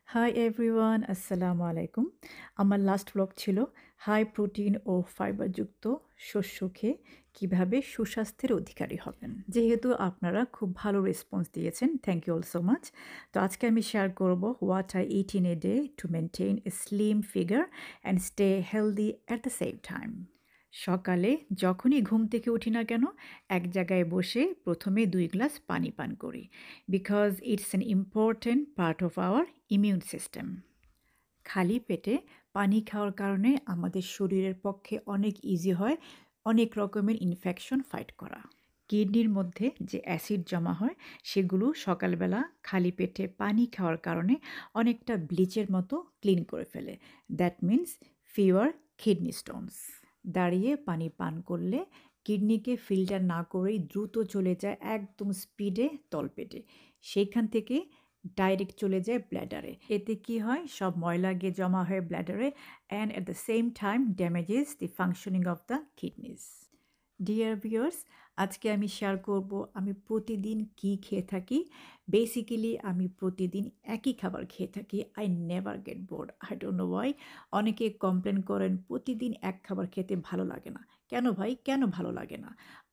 Hi everyone, আসসালামু আলাইকুম। আমার লাস্ট ব্লগ ছিল হাই প্রোটিন ও ফাইবারযুক্ত শস্য খেয়ে কীভাবে সুস্বাস্থ্যের অধিকারী হবেন। যেহেতু আপনারা খুব ভালো রেসপন্স দিয়েছেন, thank you all so much. তো আজকে আমি শেয়ার করব what I eat in a day to maintain a slim figure and stay healthy at the same time. সকালে যখনই ঘুম থেকে উঠি না কেন, এক জায়গায় বসে প্রথমে 2 গ্লাস পানি পান করি, because it's an important part of our immune system. খালি পেটে পানি খাওয়ার কারণে আমাদের শরীরের পক্ষে অনেক ইজি হয় অনেক রকমের ইনফেকশন ফাইট করা। কিডনির মধ্যে যে অ্যাসিড জমা হয় সেগুলো সকালবেলা খালি পেটে পানি খাওয়ার কারণে অনেকটা ব্লিচের মতো ক্লিন করে ফেলে। That means fewer kidney stones. দাঁড়িয়ে পানি পান করলে কিডনিকে ফিল্টার না করেই দ্রুত চলে যায় একদম স্পিডে তলপেটে, সেইখান থেকে ডাইরেক্ট চলে যায় ব্ল্যাডারে। এতে কি হয়, সব ময়লা গিয়ে জমা হয় ব্ল্যাডারে and at the same time damages the functioning of the kidneys. Dear viewers, আজকে আমি শেয়ার করব আমি প্রতিদিন কি খেয়ে থাকি। বেসিক্যালি আমি প্রতিদিন একই খাবার খেয়ে থাকি। I never gate board, I don't know Y. অনেকে কমপ্লেন করেন প্রতিদিন এক খাবার খেতে ভালো লাগে না। কেন ভাই, কেন ভালো লাগে না?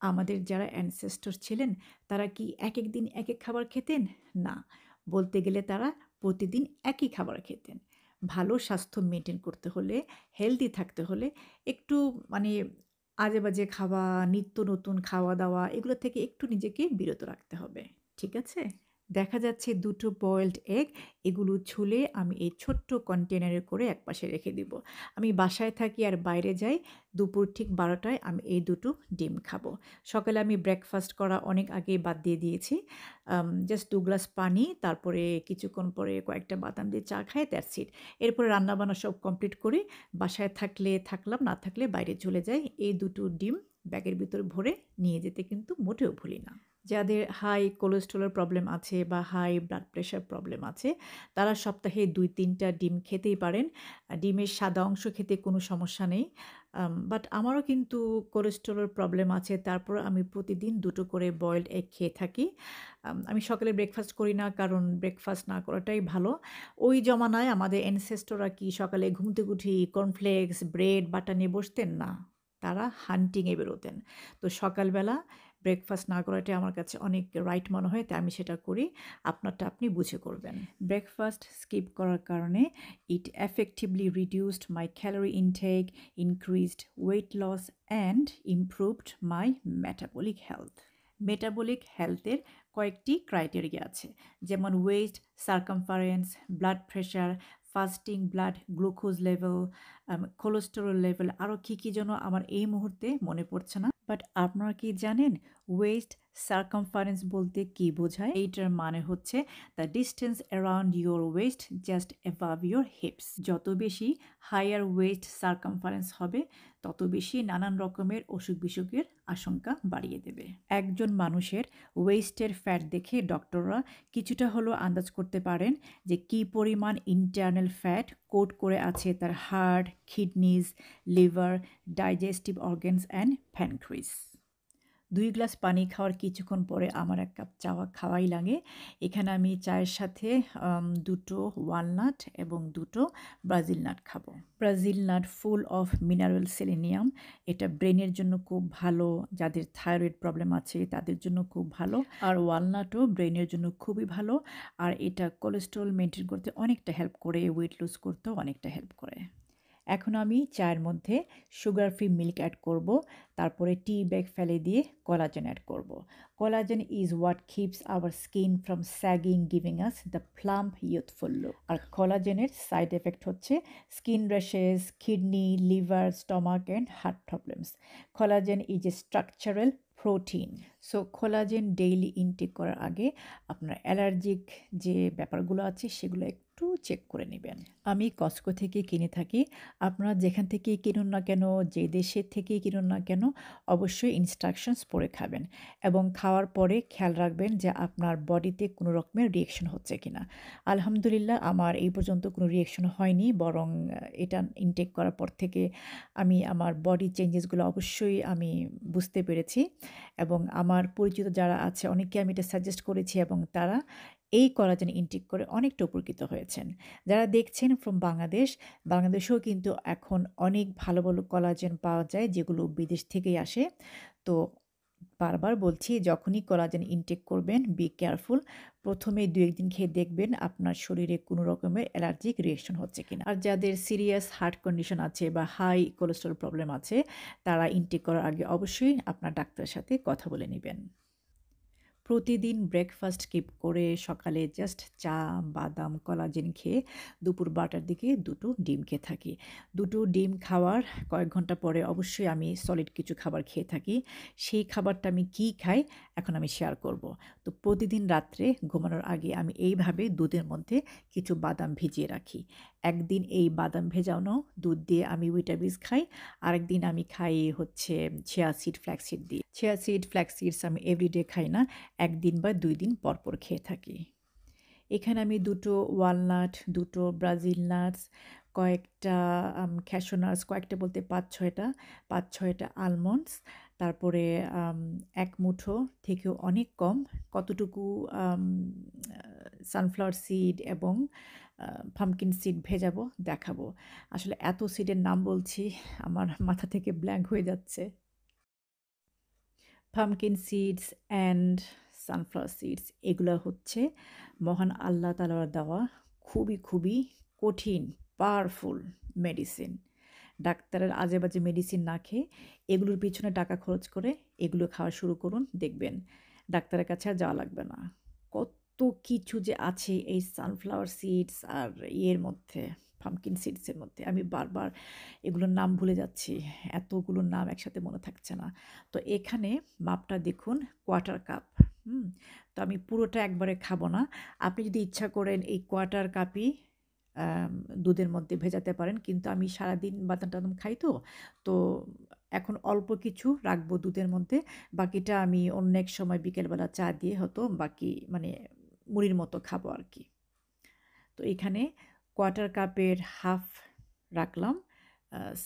আমাদের যারা অ্যানসেস্টর ছিলেন তারা কি এক এক দিন এক এক খাবার খেতেন? না, বলতে গেলে তারা প্রতিদিন একই খাবার খেতেন। ভালো স্বাস্থ্য মেনটেন করতে হলে, হেলদি থাকতে হলে একটু মানে আজেবাজে খাওয়া, নিত্য নতুন খাওয়া-দাওয়া এগুলো থেকে একটু নিজেকে বিরত রাখতে হবে। ঠিক আছে? দেখা যাচ্ছে ২ টো বয়েলড এগ, এগুলো ছুলে আমি এই ছোট্ট কন্টেনারে করে একপাশে রেখে দিব। আমি বাসায় থাকি আর বাইরে যাই, দুপুর ঠিক ১২ টায় আমি এই ২ টো ডিম খাবো। সকালে আমি ব্রেকফাস্ট করা অনেক আগেই বাদ দিয়ে দিয়েছি। জাস্ট ২ গ্লাস পানি, তারপরে কিছুক্ষণ পরে কয়েকটা বাদাম দিয়ে চা খাই, দ্যাটস ইট। এরপরে রান্নাবান্না সব কমপ্লিট করি। বাসায় থাকলে থাকলাম, না থাকলে বাইরে চলে যাই। এই ২ টো ডিম ব্যাগের ভিতরে ভরে নিয়ে যেতে কিন্তু মোটেও ভুলি না। যাদের হাই কোলেস্টেরলের প্রবলেম আছে বা হাই ব্লাড প্রেশার প্রবলেম আছে, তারা সপ্তাহে ২-৩ টা ডিম খেতেই পারেন। ডিমের সাদা অংশ খেতে কোনো সমস্যা নেই। বাট আমারও কিন্তু কোলেস্টেরলের প্রবলেম আছে, তারপর আমি প্রতিদিন ২ টো করে বয়েলড এগ খেয়ে থাকি। আমি সকালে ব্রেকফাস্ট করি না, কারণ ব্রেকফাস্ট না করাটাই ভালো। ওই জমানায় আমাদের অ্যানসেস্টররা কি সকালে ঘুম থেকে উঠেই কর্নফ্লেক্স, ব্রেড, বাটার নিয়ে বসতেন? না। তারা হান্টিংয়ে বেরোতেন। তো সকালবেলা ব্রেকফাস্ট না করাটাই আমার কাছে অনেক রাইট মনে হয়, তাই আমি সেটা করি। আপনারটা আপনি বুঝে করবেন। ব্রেকফাস্ট স্কিপ করার কারণে it effectively reduced my calorie intake, increased weight loss and improved my metabolic health. Metabolic হেলথের কয়েকটি ক্রাইটেরিয়া আছে, যেমন West, circumference, blood pressure, fasting blood glucose level, cholesterol level, আরও কী যেন আমার এই মুহূর্তে মনে পড়ছে না। বাট আপনারা কি জানেন ওয়েস্ট সার্কামফারেন্স বলতে কি বোঝায়? এইটার মানে হচ্ছে the distance around your waist just above your hips. যত বেশি হায়ার ওয়েস্ট সার্কামফারেন্স হবে, তত বেশি নানান রকমের অসুখ বিসুখের আশঙ্কা বাড়িয়ে দেবে। একজন মানুষের ওয়েস্টের ফ্যাট দেখে ডক্টররা কিছুটা হলেও আন্দাজ করতে পারেন যে কী পরিমাণ ইন্টারনাল ফ্যাট কোট করে আছে তার heart, kidneys, liver, digestive organs and pancreas. ২ glass পানি খাওয়ার কিছুক্ষণ পরে আমার ১ কাপ চা খাওয়াই লাগে। এখানে আমি চায়ের সাথে ২ টো ওয়ালনাট এবং ২ টো ব্রাজিল নাট খাবো। Brazil nut full of mineral selenium. এটা ব্রেনের জন্য খুব ভালো, যাদের থাইরয়েড প্রবলেম আছে তাদের জন্য খুব ভালো। আর ওয়ালনাটও ব্রেনের জন্য খুবই ভালো। আর এটা কোলেস্টেরল মেইনটেইন করতে অনেকটা হেল্প করে, ওয়েট লুজ করতেও অনেকটা হেল্প করে। এখন আমি চায়ের মধ্যে সুগার ফ্রি মিল্ক অ্যাড করব, তারপরে টি ব্যাগ ফেলে দিয়ে কোলাজেন অ্যাড করব। Collagen is what keeps our skin from sagging, giving us the plump youthful look. আর কোলাজেনের সাইড এফেক্ট হচ্ছে skin rashes, kidney, liver, stomach and heart problems. Collagen is a structural protein. So collagen daily intake করার আগে আপনার allergic যে ব্যাপারগুলো আছে সেগুলো একটু চেক করে নেবেন। আমি কস্টকো থেকে কিনে থাকি। আপনারা যেখান থেকেই কিনুন না কেন, যে দেশের থেকেই কিনুন না কেন, অবশ্যই ইনস্ট্রাকশনস পড়ে খাবেন এবং খাওয়ার পরে খেয়াল রাখবেন যে আপনার বডিতে কোনো রকমের রিঅ্যাকশন হচ্ছে কিনা। আলহামদুলিল্লাহ আমার এই পর্যন্ত কোনো রিঅ্যাকশন হয়নি, বরং এটা ইনটেক করার পর থেকে আমি আমার বডি চেঞ্জেসগুলো অবশ্যই আমি বুঝতে পেরেছি এবং আমার পরিচিত যারা আছে অনেককে আমি এটা সাজেস্ট করেছি এবং তারা এই কোলাজেন ইনটেক করে অনেকটা উপকৃত হয়েছেন। যারা দেখছেন ফ্রম বাংলাদেশ, বাংলাদেশেও কিন্তু এখন অনেক ভালো, ভালো কোলাজেন পাওয়া যায় যেগুলো বিদেশ থেকেই আসে। তো বারবার বলছি যখনই কোলাজেন ইনটেক করবেন বি কেয়ারফুল। ১ম এ ২-১ দিন খেয়ে দেখবেন আপনার শরীরে কোনো রকমের অ্যালার্জিক রিঅ্যাকশন হচ্ছে কিনা। আর যাদের সিরিয়াস হার্ট কন্ডিশন আছে বা হাই কোলেস্টেরল প্রবলেম আছে, তারা ইনটেক করার আগে অবশ্যই আপনার ডাক্তারের সাথে কথা বলে নিবেন। প্রতিদিন ব্রেকফাস্ট স্কিপ করে সকালে জাস্ট চা, বাদাম, কোলাজেন খেয়ে দুপুর ১২টার দিকে ২টো ডিম খেয়ে থাকি। ২টো ডিম খাওয়ার কয়েক ঘন্টা পরে অবশ্যই আমি সলিড কিছু খাবার খেয়ে থাকি। সেই খাবারটা আমি কী খাই এখন আমি শেয়ার করব। তো প্রতিদিন রাত্রে ঘুমানোর আগে আমি এইভাবে দুধের মধ্যে কিছু বাদাম ভিজিয়ে রাখি। একদিন এই বাদাম ভেজানো দুধ দিয়ে আমি উইটাবিস খাই, আরেকদিন আমি খাই হচ্ছে চিয়া সিড, ফ্ল্যাক্স সিড দিয়ে। চিয়া সিড, ফ্ল্যাক্স সিডস আমি এভরিডে খাই না, ১ দিন বা ২ দিন পরপর খেয়ে থাকি। এখানে আমি ২টো ওয়ালনাট, ২টো ব্রাজিল নাটস, কয়েকটা ক্যাশু নাটস, কয়েকটা বলতে ৫-৬টা, ৫-৬টা আলমন্ডস, তারপরে ১ মুঠো থেকেও অনেক কম কতটুকু আম আ সানফ্লাওয়ার সিড এবং পাম্পকিন সিড ভেজাবো দেখাবো। আসলে এত সিডের নাম বলছি আমার মাথা থেকে ব্ল্যাঙ্ক হয়ে যাচ্ছে। Pumpkin seeds and sunflower seeds এগুলো হচ্ছে মহান আল্লাহ তাআলার দেওয়া খুবই, খুবই কঠিন পাওয়ারফুল মেডিসিন। ডাক্তারের আজেবাজে মেডিসিন না খেয়ে এগুলোর পিছনে টাকা খরচ করে এগুলো খাওয়া শুরু করুন, দেখবেন ডাক্তারের কাছে আর যাওয়া লাগবে না। কত কিছু যে আছে এই সানফ্লাওয়ার সিডস আর ইয়ের মধ্যে, পাম্পকিন সিডসের মধ্যে। আমি বারবার এগুলোর নাম ভুলে যাচ্ছি। এতগুলোর নাম একসাথে মনে থাকছে না। তো এখানে মাপটা দেখুন কোয়ার্টার কাপ। হুম? তো আমি পুরোটা একবারে খাবো না। আপনি যদি ইচ্ছা করেন এই কোয়ার্টার কাপই আম দুধের মধ্যে ভেজাতে পারেন। কিন্তু আমি সারাদিন বাদাম-টাদাম খাই তো। তো এখন অল্প কিছু রাখবো দুধের মধ্যে। বাকিটা আমি অন্য এক সময় বিকেলবেলা চা দিয়ে হয়তো বাকি মানে মুড়ির মতো খাবো আরকি। তো এখানে কোয়ার্টার কাপের হাফ রাখলাম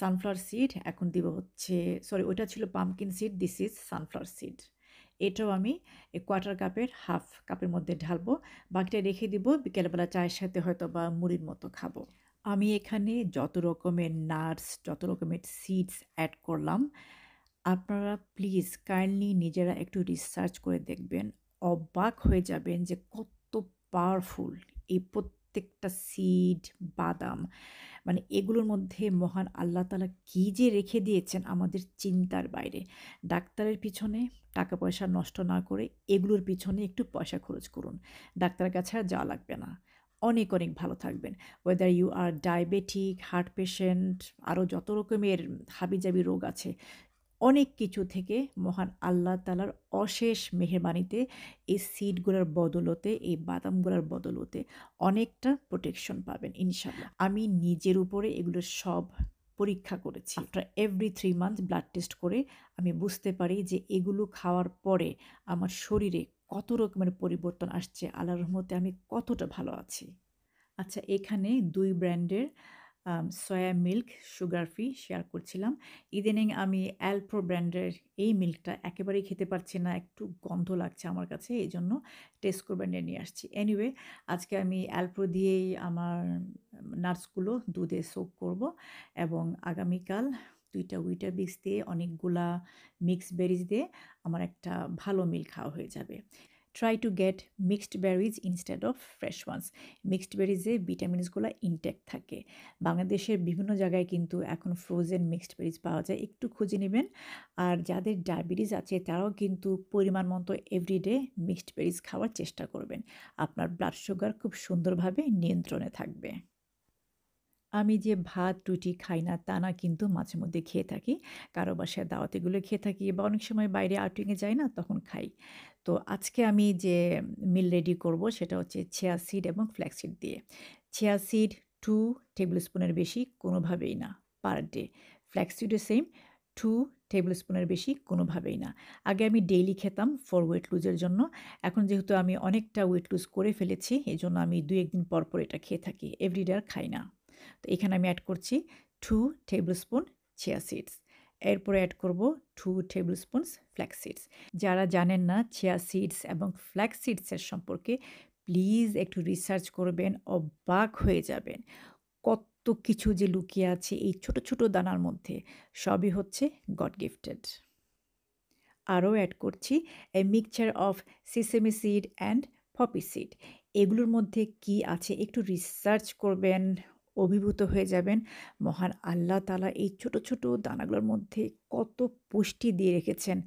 সানফ্লাওয়ার সিড। এখন দিব হচ্ছে সরি ওইটা ছিল pumpkin seed, this is sunflower seed. এটাও আমি এই কোয়ার্টার কাপের হাফ কাপের মধ্যে ঢালবো। বাকিটা রেখে দিব বিকেলবেলা চায়ের সাথে হয়তোবা মুড়ির মতো খাবো। আমি এখানে যত রকমের নাটস, যত রকমের সিডস অ্যাড করলাম, আপনারা প্লিজ কাইন্ডলি নিজেরা একটু রিসার্চ করে দেখবেন। অবাক হয়ে যাবেন যে কত পাওয়ারফুল এই প্রত্যেকটা সিড, বাদাম। মানে এগুলোর মধ্যে মহান আল্লাহ তাআলা কী যে রেখে দিয়েছেন আমাদের চিন্তার বাইরে। ডাক্তারের পিছনে টাকা পয়সা নষ্ট না করে এগুলোর পিছনে একটু পয়সা খরচ করুন। ডাক্তারের কাছে আর যাওয়া লাগবে না। অনেক, অনেক ভালো থাকবেন। whether you are diabetic, heart patient, আরও যত রকমের হাবিজাবি রোগ আছে, অনেক কিছু থেকে মহান আল্লাহ তাআলার অশেষ মেহেরবানিতে এই সিডগুলোর বদৌলতে, এই বাদামগুলোর বদৌলতে অনেকটা প্রোটেকশন পাবেন ইনশাআল্লাহ। আমি নিজের উপরে এগুলো সব পরীক্ষা করেছি। After every 3 month blood test করে আমি বুঝতে পারি যে এগুলো খাওয়ার পরে আমার শরীরে কত রকমের পরিবর্তন আসছে। আল্লাহর রহমতে আমি কতটা ভালো আছি। আচ্ছা এখানে ২ ব্র্যান্ডের soya milk sugar free share করছিলাম। ইদানিং আমি অ্যালপ্রো ব্র্যান্ডের এই মিল্কটা একেবারেই খেতে পারছি না। একটু গন্ধ লাগছে আমার কাছে। এজন্য টেস্কো ব্র্যান্ডের নিয়ে আসছি। এনিওয়ে আজকে আমি অ্যালপ্রো দিয়েই আমার নাটসগুলো দুধে সোক করব এবং আগামীকাল ২ টা উইটাবিক্স দিয়ে অনেকগুলা মিক্সড বেরিজ দিয়ে আমার একটা ভালো মিল খাওয়া হয়ে যাবে। Try to get mixed berries instead of fresh ones. Mixed বেরিজে ভিটামিনসগুলো ইনটেক্ট থাকে। বাংলাদেশের বিভিন্ন জায়গায় কিন্তু এখন ফ্রোজেন মিক্সড বেরিজ পাওয়া যায়। একটু খুঁজে নেবেন। আর যাদের ডায়াবেটিস আছে তারাও কিন্তু পরিমাণ মতো এভরিডে মিক্সড বেরিজ খাওয়ার চেষ্টা করবেন। আপনার ব্লাড সুগার খুব সুন্দরভাবে নিয়ন্ত্রণে থাকবে। আমি যে ভাত রুটি খাই না তা না কিন্তু মাঝে মধ্যে খেয়ে থাকি। কারো বাসায় দাওয়াতে গেলে খেয়ে থাকি বা অনেক সময় বাইরে আউটিংয়ে যাই না তখন খাই। তো আজকে আমি যে মিল রেডি করব সেটা হচ্ছে চিয়া সিড এবং ফ্ল্যাক্স সিড দিয়ে। চিয়া সিড 2 টেবিল স্পুনের বেশি কোনোভাবেই না পার ডে। ফ্ল্যাক্স সিডও সেম 2 টেবিল স্পুনের বেশি কোনোভাবেই না। আগে আমি ডেইলি খেতাম ফর ওয়েট লুজের জন্য। এখন যেহেতু আমি অনেকটা ওয়েট লুজ করে ফেলেছি এজন্য আমি ২-১ দিন পর, পর এটা খেয়ে থাকি। এভরিডে আর খাই না। তো এখানে আমি অ্যাড করছি 2 টেবিলস্পুন চিয়া সিডস। এরপরে অ্যাড করব 2 টেবিলস্পুনস ফ্ল্যাক্স সিডস। যারা জানেন না চিয়া সিডস এবং ফ্ল্যাক্স সিডসের সম্পর্কে প্লিজ একটু রিসার্চ করবেন, অবাক হয়ে যাবেন। কত কিছু যে লুকিয়ে আছে এই ছোট, ছোট দানার মধ্যে, সবই হচ্ছে গড গিফটেড। আরও অ্যাড করছি a mixture of sesame seed and poppy seed. এগুলোর মধ্যে কি আছে একটু রিসার্চ করবেন, অভিভূত হয়ে যাবেন। মহান আল্লাহ তাআলা এই ছোট, ছোট দানাগুলোর মধ্যে কত পুষ্টি দিয়ে রেখেছেন,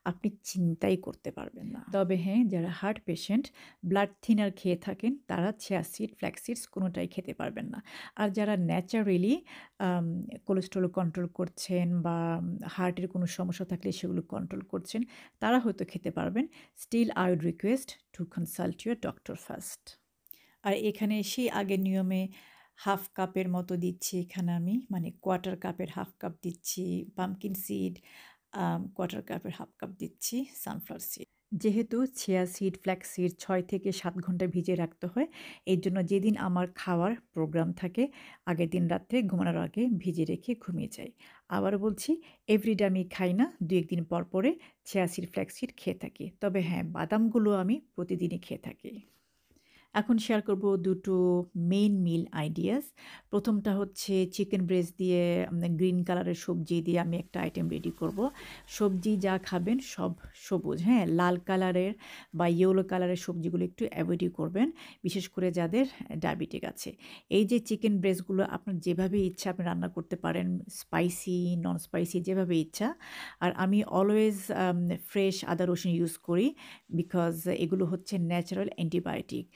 আপনি চিন্তাই করতে পারবেন না। তবে হ্যাঁ, যারা হার্ট পেশেন্ট, ব্লাড থিনার খেয়ে থাকেন, তারা চিয়া সিড, ফ্ল্যাক্স সিডস কোনোটাই খেতে পারবেন না। আর যারা ন্যাচারালি কোলেস্টেরল কন্ট্রোল করছেন বা হার্টের কোনো সমস্যা থাকলে সেগুলো কন্ট্রোল করছেন, তারা হয়তো খেতে পারবেন। Still I would request to consult your doctor first. আর এখানে সেই আগের নিয়মে হাফ কাপের মতো দিচ্ছি এখানে আমি, মানে কোয়ার্টার কাপের হাফ কাপ দিচ্ছি পামকিন সিড, কোয়ার্টার কাপের হাফ কাপ দিচ্ছি সানফ্লাওয়ার সিড। যেহেতু চিয়া সিড, ফ্ল্যাক্স সিড ৬ থেকে ৭ ঘন্টা ভিজিয়ে রাখতে হয়, এর জন্য যেদিন আমার খাওয়ার প্রোগ্রাম থাকে, আগের দিন রাত্রে ঘুমানোর আগে ভিজিয়ে রেখে ঘুমিয়ে যাই। আবারও বলছি, এভরিডে আমি খাই না, ২-১ দিন পর পরে চিয়া সিড, ফ্ল্যাক্স সিড খেয়ে থাকি। তবে হ্যাঁ, বাদামগুলো আমি প্রতিদিনই খেয়ে থাকি। এখন শেয়ার করব দুটো মেইন মিল আইডিয়াস। প্রথমটা হচ্ছে চিকেন ব্রেস্ট দিয়ে গ্রিন কালারের সবজি দিয়ে আমি একটা আইটেম রেডি করব। সবজি যা খাবেন সব সবুজ, হ্যাঁ, লাল কালারের বা ইয়েলো কালারের সবজিগুলো একটু অ্যাভয়েডই করবেন, বিশেষ করে যাদের ডায়াবেটিক আছে। এই যে চিকেন ব্রেস্টগুলো আপনার যেভাবে ইচ্ছা আপনি রান্না করতে পারেন, স্পাইসি, নন স্পাইসি যেভাবে ইচ্ছা। আর আমি অলওয়েজ ফ্রেশ আদা রসুন ইউজ করি, বিকজ এগুলো হচ্ছে ন্যাচারাল অ্যান্টিবায়োটিক।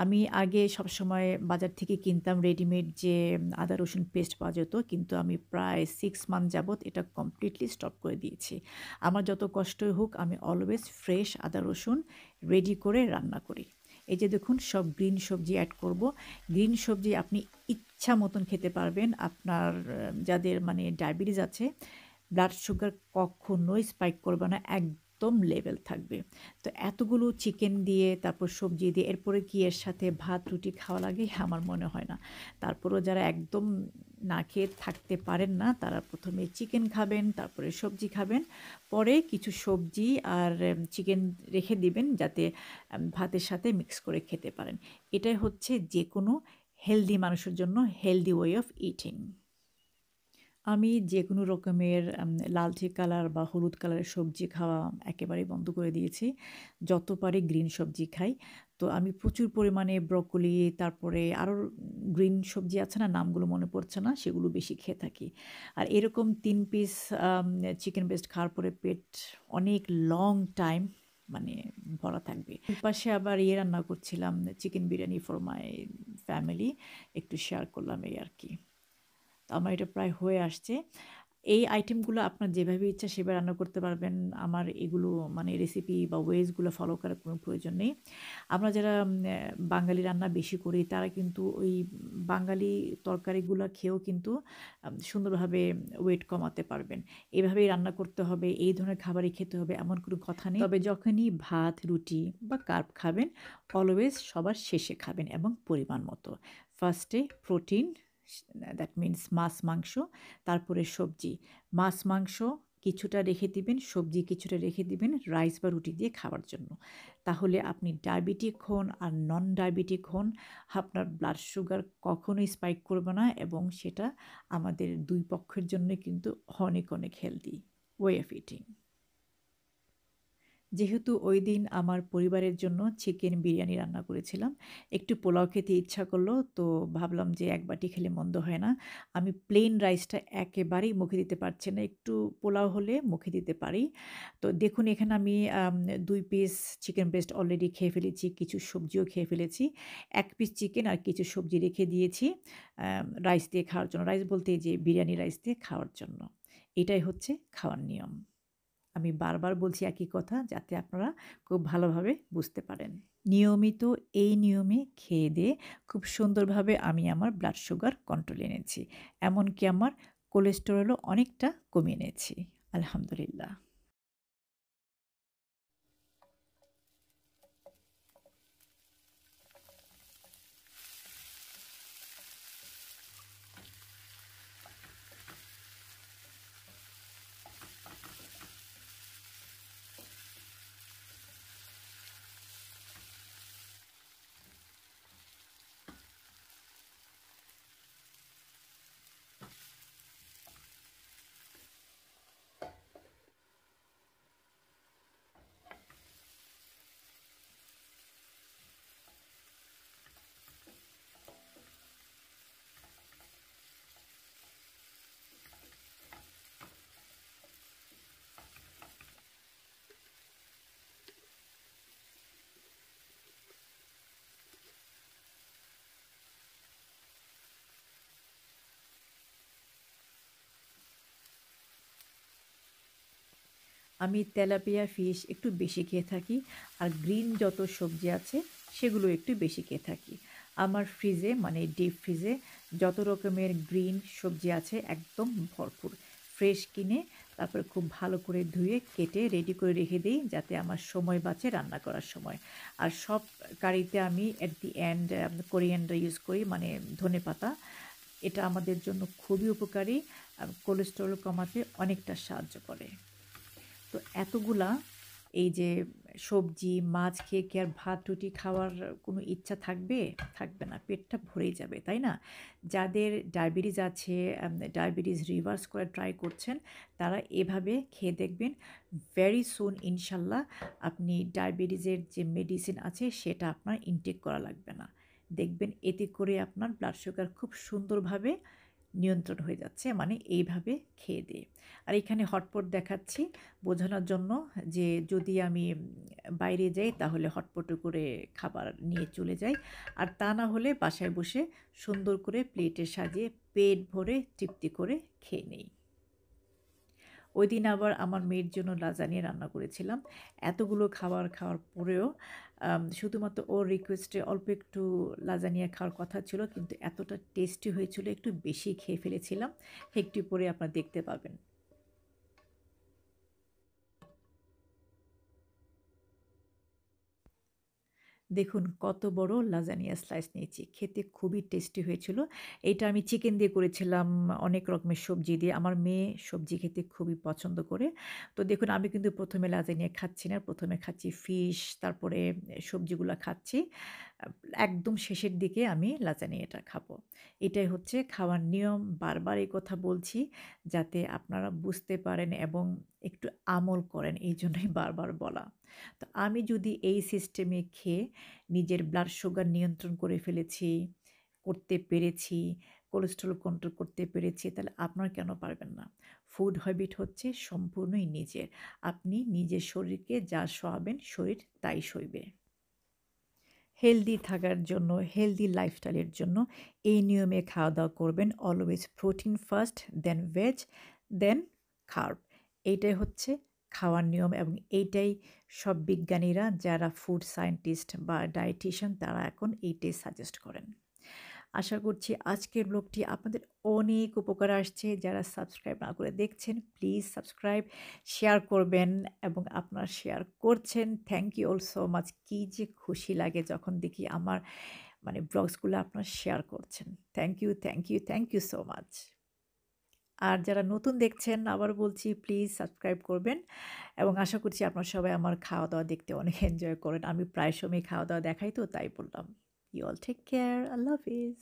আমি আগে সবসময় বাজার থেকে কিনতাম রেডিমেড যে আদা রসুন পেস্ট পাওয়া যেত, কিন্তু আমি প্রায় 6 মান্থ যাবৎ এটা কমপ্লিটলি স্টপ করে দিয়েছি। আমার যত কষ্টই হোক আমি অলওয়েজ ফ্রেশ আদা রসুন রেডি করে রান্না করি। এই যে দেখুন, সব গ্রিন সবজি অ্যাড করব। গ্রিন সবজি আপনি ইচ্ছা মতন খেতে পারবেন। আপনার যাদের মানে ডায়াবেটিস আছে, ব্লাড সুগার কখনোই স্পাইক করবে না, একদম লেভেল থাকবে। তো এতগুলো চিকেন দিয়ে, তারপর সবজি দিয়ে, এরপরে কি এর সাথে ভাত রুটি খাওয়া লাগে? আমার মনে হয় না। তারপরেও যারা একদম না খেয়ে থাকতে পারেন না, তারা প্রথমে চিকেন খাবেন, তারপরে সবজি খাবেন, পরে কিছু সবজি আর চিকেন রেখে দিবেন যাতে ভাতের সাথে মিক্স করে খেতে পারেন। এটাই হচ্ছে যে কোনো হেলদি মানুষের জন্য হেলদি ওয়ে অফ ইটিং। আমি যে কোনো রকমের লালচে কালার বা হলুদ কালারের সবজি খাওয়া একেবারেই বন্ধ করে দিয়েছি। যত পারি গ্রিন সবজি খাই। তো আমি প্রচুর পরিমাণে ব্রকোলি, তারপরে আরও গ্রিন সবজি আছে না, নামগুলো মনে পড়ছে না, সেগুলো বেশি খেয়ে থাকি। আর এরকম ৩ পিস চিকেন ব্রেস্ট খাওয়ার পরে পেট অনেক লং টাইম মানে ভরা থাকবে। পাশে আবার রান্না করছিলাম, chicken biryani for my family, একটু শেয়ার করলাম এই আর কি। তো আমার এটা প্রায় হয়ে আসছে। এই আইটেমগুলো আপনার যেভাবে ইচ্ছা সেভাবে রান্না করতে পারবেন। আমার এগুলো মানে রেসিপি বা ওয়েজগুলো ফলো করার কোনো প্রয়োজন নেই। আমরা যারা বাঙালি রান্না বেশি করি, তারা কিন্তু ওই বাঙালি তরকারিগুলো খেয়েও কিন্তু সুন্দরভাবে ওয়েট কমাতে পারবেন। এভাবেই রান্না করতে হবে, এই ধরনের খাবারই খেতে হবে এমন কোনো কথা নেই। তবে যখনই ভাত, রুটি বা কার্ব খাবেন, অলওয়েজ সবার শেষে খাবেন এবং পরিমাণ মতো। ফার্স্টে প্রোটিন, দ্যাট মিনস মাছ মাংস, তারপরে সবজি। মাছ মাংস কিছুটা রেখে দিবেন, সবজি কিছুটা রেখে দিবেন রাইস বা রুটি দিয়ে খাওয়ার জন্য। তাহলে আপনি ডায়াবেটিক হন আর নন ডায়াবেটিক হন, আপনার ব্লাড সুগার কখনোই স্পাইক করবে না, এবং সেটা আমাদের দুই পক্ষের জন্য কিন্তু অনেক অনেক হেলদি ওয়ে অফ ইটিং। যেহেতু ওই দিন আমার পরিবারের জন্য চিকেন বিরিয়ানি রান্না করেছিলাম, একটু পোলাও খেতে ইচ্ছা করলো, তো ভাবলাম যে এক বাটি খেলে মন্দ হয় না। আমি প্লেন রাইসটা একেবারেই মুখে দিতে পারছি না, একটু পোলাও হলে মুখে দিতে পারি। তো দেখুন এখানে আমি ২ পিস চিকেন ব্রেস্ট অলরেডি খেয়ে ফেলেছি, কিছু সবজিও খেয়ে ফেলেছি। ১ পিস চিকেন আর কিছু সবজি রেখে দিয়েছি রাইস দিয়ে খাওয়ার জন্য। রাইস বলতে এই যে বিরিয়ানি রাইস দিয়ে খাওয়ার জন্য। এটাই হচ্ছে খাওয়ার নিয়ম। আমি বারবার বলছি একই কথা যাতে আপনারা খুব ভালোভাবে বুঝতে পারেন। নিয়মিত এই নিয়মে খেয়ে দিয়ে খুব সুন্দরভাবে আমি আমার ব্লাড সুগার কন্ট্রোলে এনেছি। এমনকি আমার কোলেস্টেরলও অনেকটা কমিয়ে এনেছি। আলহামদুলিল্লাহ। আমি তেলাপিয়া ফিশ একটু বেশি খেয়ে থাকি, আর গ্রিন যত সবজি আছে সেগুলো একটু বেশি খেয়ে থাকি। আমার ফ্রিজে মানে ডিপ ফ্রিজে যত রকমের গ্রিন সবজি আছে একদম ভরপুর। ফ্রেশ কিনে তারপরে খুব ভালো করে ধুয়ে কেটে রেডি করে রেখে দিই, যাতে আমার সময় বাঁচে রান্না করার সময়। আর সব কারিতে আমি at the end coriander use করি, মানে ধনেপাতা। এটা আমাদের জন্য খুবই উপকারী, কোলেস্টেরল কমাতে অনেকটা সাহায্য করে। তো এতগুলা এই যে সবজি মাছ খেয়ে কি আর ভাত রুটি খাওয়ার কোনো ইচ্ছা থাকবে? থাকবে না, পেটটা ভরেই যাবে, তাই না? যাদের ডায়াবেটিস আছে, ডায়াবেটিস রিভার্স করার ট্রাই করছেন, তারা এভাবে খেয়ে দেখবেন। ভেরি সুন ইনশাল্লাহ আপনি ডায়াবেটিসের যে মেডিসিন আছে সেটা আপনার ইনটেক করা লাগবে না। দেখবেন এতে করে আপনার ব্লাড সুগার খুব সুন্দরভাবে নিয়ন্ত্রণ হয়ে যাচ্ছে, মানে এইভাবে খেয়ে দিয়ে। আর এখানে হটপট দেখাচ্ছি বোঝানোর জন্য যে যদি আমি বাইরে যাই তাহলে হটপটে করে খাবার নিয়ে চলে যাই, আর তা না হলে বাসায় বসে সুন্দর করে প্লেটে সাজিয়ে পেট ভরে তৃপ্তি করে খেয়ে নেই। ওই দিন আবার আমার মেয়ের জন্য লাজানিয়া রান্না করেছিলাম। এতগুলো খাবার খাওয়ার পরেও শুধুমাত্র ওর রিকোয়েস্টে অল্প একটু লাজানিয়া খাওয়ার কথা ছিল, কিন্তু এতটা টেস্টি হয়েছিল একটু বেশি খেয়ে ফেলেছিলাম। একটু পরে আপনারা দেখতে পাবেন। দেখুন কত বড় লাজানিয়া স্লাইস নিয়েছি। খেতে খুবই টেস্টি হয়েছিল। এইটা আমি চিকেন দিয়ে করেছিলাম, অনেক রকমের সবজি দিয়ে। আমার মেয়ে সবজি খেতে খুবই পছন্দ করে। তো দেখুন আমি কিন্তু ১ম এ লাজানিয়া খাচ্ছি না। ১ম এ খাচ্ছি ফিশ, তারপরে সবজিগুলা খাচ্ছি। আ একদম শেষের দিকে আমি লাজানিয়াটা খাবো। এটাই হচ্ছে খাওয়ার নিয়ম। বারবার এই কথা বলছি যাতে আপনারা বুঝতে পারেন এবং একটু আমল করেন, এইজন্যই বারবার বলা। তো আমি যদি এই সিস্টেমে খেয়ে নিজের ব্লাড সুগার নিয়ন্ত্রণ করে ফেলেছি, করতে পেরেছি, কোলেস্টেরল কন্ট্রোল করতে পেরেছি, তাহলে আপনারা কেন পারবেন না? ফুড হ্যাবিট হচ্ছে সম্পূর্ণই নিজের। আপনি নিজের শরীরকে যা শোয়াবেন শরীর তাই সইবে। হেলদি থাকার জন্য, হেলদি লাইফস্টাইলের জন্য এই নিয়মে খাওয়া-দাওয়া করবেন। অলওয়েজ প্রোটিন ফার্স্ট, দেন ভেজ, দেন কার্ব। এইটাই হচ্ছে খাওয়ার নিয়ম এবং এইটাই সব বিজ্ঞানীরা যারা ফুড সায়েন্টিস্ট বা ডায়েটিশিয়ান তারা এখন এইটাই সাজেস্ট করেন। আশা করছি আজকের ব্লগটি আপনাদের অনেক উপকারে আসছে। যারা সাবস্ক্রাইব না করে দেখছেন, প্লিজ সাবস্ক্রাইব, শেয়ার করবেন এবং আপনারা শেয়ার করছেন। Thank you all so much. কি যে খুশি লাগে যখন দেখি আমার মানে ব্লগসগুলো আপনারা শেয়ার করছেন। Thank you, thank you, thank you so much. আর যারা নতুন দেখছেন আবার বলছি প্লিজ সাবস্ক্রাইব করবেন এবং আশা করছি আপনারা সবাই আমার খাওয়া-দাওয়া দেখতে অনেক এনজয় করেন। আমি প্রায় সময় খাওয়া-দাওয়া দেখাই তো তাই বললাম। You all take care. আল্লাহ হাফিজ।